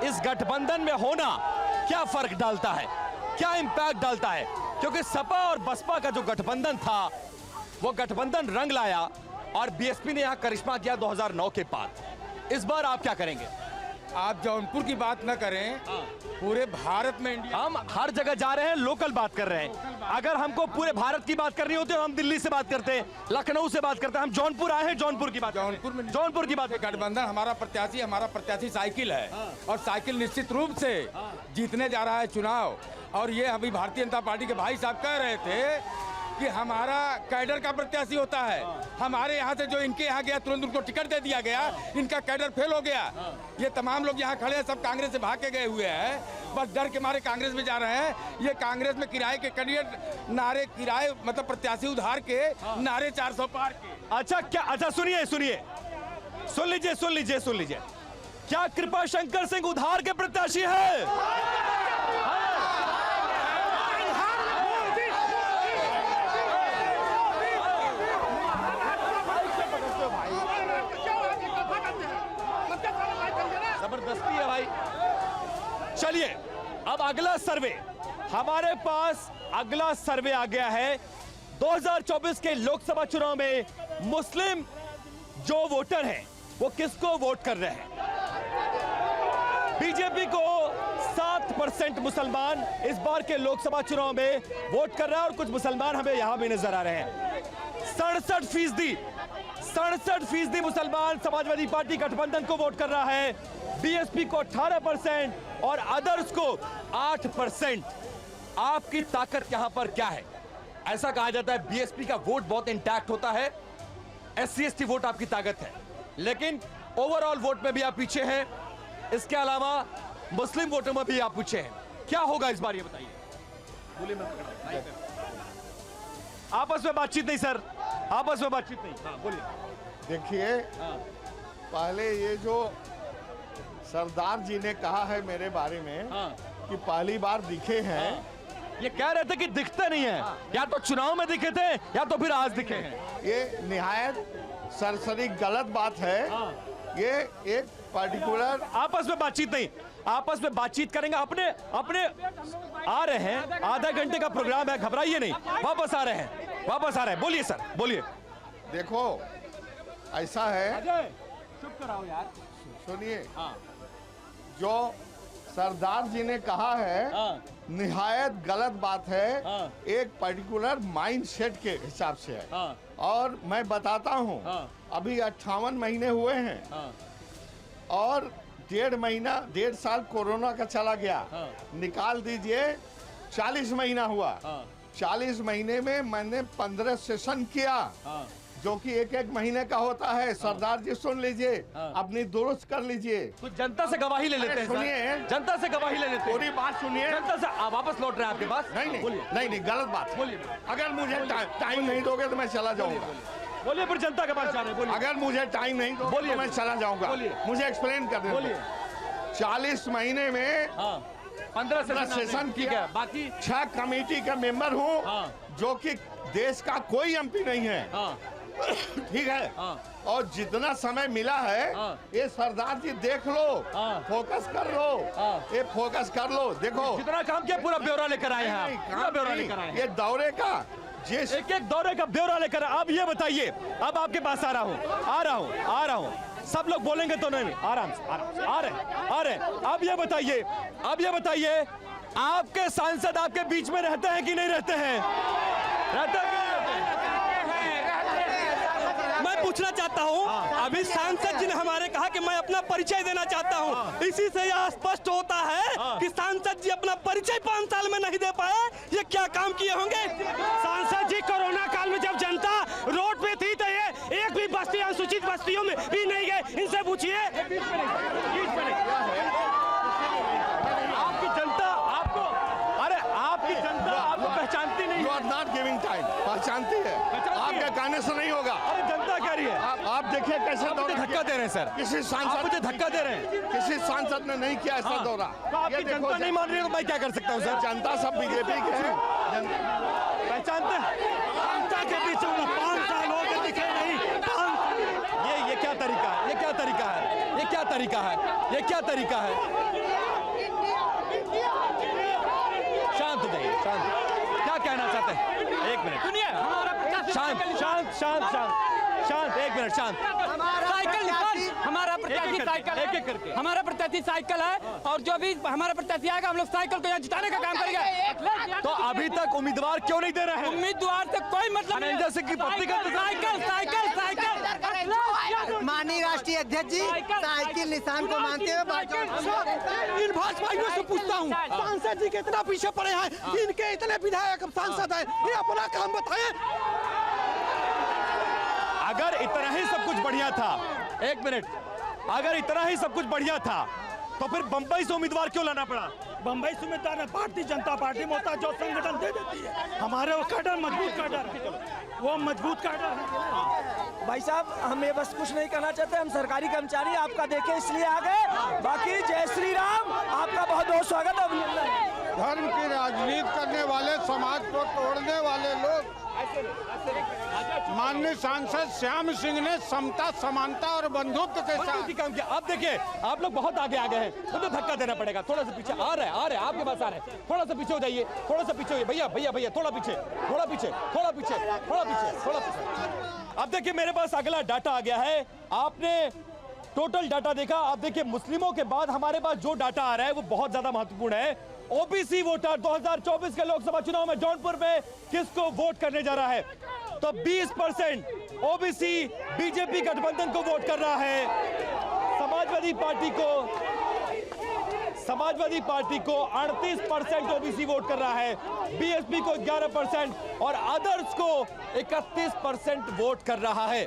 इस गठबंधन में होना क्या फर्क डालता है, क्या इंपैक्ट डालता है? क्योंकि सपा और बसपा का जो गठबंधन था वो गठबंधन रंग लाया और बीएसपी ने यहां करिश्मा किया 2009 के बाद। इस बार आप क्या करेंगे? आप जौनपुर की बात न करें, पूरे भारत में इंडिया, हम हर जगह जा रहे हैं, लोकल बात कर रहे हैं। अगर हमको पूरे भारत की बात करनी होती है हम दिल्ली से बात करते हैं, लखनऊ से बात करते हैं। हम जौनपुर आए हैं, जौनपुर की बात, जौनपुर की बात। गठबंधन हमारा प्रत्याशी साइकिल है और साइकिल निश्चित रूप से जीतने जा रहा है चुनाव। और ये अभी भारतीय जनता पार्टी के भाई साहब कह रहे थे कि हमारा कैडर का प्रत्याशी होता है। हमारे यहाँ से जो इनके यहाँ गया तुरंत उनको टिकट दे दिया गया, इनका कैडर फेल हो गया। ये तमाम लोग यहाँ खड़े हैं, सब कांग्रेस से भाग के गए हुए हैं, बस डर के मारे कांग्रेस में जा रहे हैं। ये कांग्रेस में किराए के कैंडिडेट नारे, किराए मतलब प्रत्याशी उधार के नारे 400 पार के। अच्छा सुनिए, सुन लीजिए, क्या कृपाशंकर सिंह उधार के प्रत्याशी है? जबरदस्ती है भाई। चलिए अब अगला सर्वे, हमारे पास अगला सर्वे आ गया है। 2024 के लोकसभा चुनाव में मुस्लिम जो वोटर हैं वो किसको वोट कर रहे हैं? बीजेपी को 7% मुसलमान इस बार के लोकसभा चुनाव में वोट कर रहा है और कुछ मुसलमान हमें यहां भी नजर आ रहे हैं। 67% मुसलमान समाजवादी पार्टी गठबंधन को वोट कर रहा है, बीएसपी को 18% और अदर्स को 8%। आपकी ताकत यहां पर क्या है? ऐसा कहा जाता है बीएसपी का वोट बहुत इंटैक्ट होता है, SC/ST वोट आपकी ताकत है, लेकिन ओवरऑल वोट में भी आप पीछे हैं। इसके अलावा मुस्लिम वोटों में भी आप पीछे हैं। क्या होगा इस बार ये बताइए। आपस में बातचीत नहीं सर, आपस में बातचीत नहीं। हाँ बोलिए। देखिए, पहले ये जो सरदार जी ने कहा है मेरे बारे में कि पहली बार दिखे हैं, ये कह रहे थे कि दिखते नहीं है, या तो चुनाव में दिखे थे या तो फिर आज दिखे हैं। ये निहायत सरसरी गलत बात है। ये एक पर्टिकुलर, आपस में बातचीत नहीं, आपस में बातचीत करेंगे। अपने आ रहे हैं, आधा घंटे का प्रोग्राम है, घबराइए नहीं, वापस आ रहे हैं। बोलिए सर, बोलिए। देखो ऐसा है, चुप कराओ यार, सुनिए, जो सरदार जी ने कहा है निहायत गलत बात है। एक पर्टिकुलर माइंड सेट के हिसाब से है। और मैं बताता हूँ, अभी 58 महीने हुए हैं और 1.5 साल कोरोना का चला गया, निकाल दीजिए 40 महीना हुआ। 40 महीने में मैंने 15 सेशन किया, जो कि एक महीने का होता है। सरदार जी सुन लीजिए, अपनी दुरुस्त कर लीजिए। कुछ जनता से गवाही ले लेते हैं। सुनिए, जनता से गवाही ले लेते हैं। पूरी बात सुनिए। जनता से आप वापस लौट रहे हैं आपके पास? नहीं, गलत बात। बोलिए। अगर मुझे टाइम नहीं दोगे तो मैं चला जाऊंगा। बोलिए, फिर जनता के पास जा रहे हैं। अगर मुझे टाइम नहीं दोगे तो मैं चला जाऊंगा। मुझे एक्सप्लेन कर दें। 40 महीने में 15 सेशन किया, बाकी 6 कमेटी का मेंबर हूँ, जो कि देश का कोई एमपी नहीं है। ठीक है। और जितना समय मिला है, ये सरदार जी देख लो, फोकस कर लो, ये फोकस कर लो। देखो जितना काम किया पूरा ब्यौरा लेकर आए हैं, पूरा ब्यौरा लेकर आए हैं। ये दौरे का एक दौरे का ब्यौरा लेकर। अब ये बताइए, अब आपके पास आ रहा हूँ। सब लोग बोलेंगे तो नहीं, आराम से आ रहे। अब ये बताइए, आपके सांसद आपके बीच में रहते हैं कि नहीं रहते हैं? रहते हैं। मैं पूछना चाहता हूं, अभी सांसद जी ने हमारे कहा कि मैं अपना परिचय देना चाहता हूं। इसी से यह स्पष्ट होता है कि सांसद जी अपना परिचय 5 साल में नहीं दे पाए। ये क्या काम किए होंगे? सांसद जी कोरोना काल में जब जनता रोड पे थी तो ये एक भी बस्ती अनुसूचित बस्तियों में भी नहीं गए। इनसे पूछिए। आपकी जनता आपको पहचानती नहीं। You are not giving time. पहचानती है, आपके कहने से नहीं होगा। अरे जनता कह रही है। आप देखिए कैसे धक्का दे रहे हैं सर। किसी सांसद मुझे धक्का दे रहे हैं। किसी सांसद ने नहीं किया ऐसा दौरा। तो आपकी जनता नहीं मान रही है तो मैं क्या कर सकता हूँ सर? जनता सब बीजेपी के हैं, पहचानते हैं। जनता के बीच में 5 साल हो गए दिखे नहीं। ये क्या तरीका है? तरीका है? ये क्या तरीका है? शांत हो जाइए, शांत। क्या कहना चाहते हैं? एक मिनट सुनिए, हमारा शांत शांत शांत शांत शांत, एक मिनट शांत। साइकिल निकाल, हमारा प्रत्याशी साइकिल एक एक करके। हमारा प्रत्याशी साइकिल है, और जो भी हमारा प्रत्याशी आएगा हम लोग साइकिल को यहाँ जिताने का काम करेंगे। तो अभी तक उम्मीदवार क्यों नहीं दे रहे हैं? उम्मीदवार से कोई मतलब नहीं। जैसे कि व्यक्तिगत साइकिल साइकिल साइकिल माननीय राष्ट्रीय अध्यक्ष जी, साइकिल निशान को मानते हुए इन भाजपाइयों से पूछता हूँ, सांसद जी कितना पीछे पड़े हैं, इनके इतने विधायक सांसद हैं, ये अपना काम बताएं। अगर इतना ही सब कुछ बढ़िया था, एक मिनट, अगर इतना ही सब कुछ बढ़िया था तो फिर बंबई से उम्मीदवार क्यों लाना पड़ा? बंबई से उम्मीदवार भारतीय जनता पार्टी में होता है, जो संगठन दे देती है। हमारे वो कैडर मजबूत कैडर है, वो मजबूत कैडर है। भाई साहब, हम ये बस कुछ नहीं कहना चाहते, हम सरकारी कर्मचारी आपका देखे इसलिए आ गए। बाकी जय श्री राम, आपका बहुत बहुत स्वागत है। धर्म की राजनीति करने वाले, समाज को तोड़ने वाले लोग, माननीय सांसद श्याम सिंह ने समता, समानता और बंधुत्व के साथ काम किया। अब देखिए, आप लोग बहुत आगे आ गए हैं, तो धक्का देना पड़ेगा। थोड़ा सा पीछे आ रहे हैं, आपके पास आ रहे हैं। थोड़ा सा पीछे हो जाइए, थोड़ा सा पीछे होइए। भैया भैया भैया, थोड़ा पीछे, थोड़ा पीछे, थोड़ा पीछे, थोड़ा पीछे, थोड़ा पीछे। अब देखिए, मेरे पास अगला डाटा आ गया है। आपने टोटल डाटा देखा। अब देखिए, मुस्लिमों के बाद हमारे पास जो डाटा आ रहा है वो बहुत ज्यादा महत्वपूर्ण है। ओबीसी वोटर 2024 के लोकसभा चुनाव में जौनपुर में किसको वोट करने जा रहा है? तो 20% ओबीसी बीजेपी गठबंधन को वोट कर रहा है। समाजवादी पार्टी को 38% ओबीसी वोट कर रहा है, बीएसपी को 11% और अदर्स को 31% वोट कर रहा है।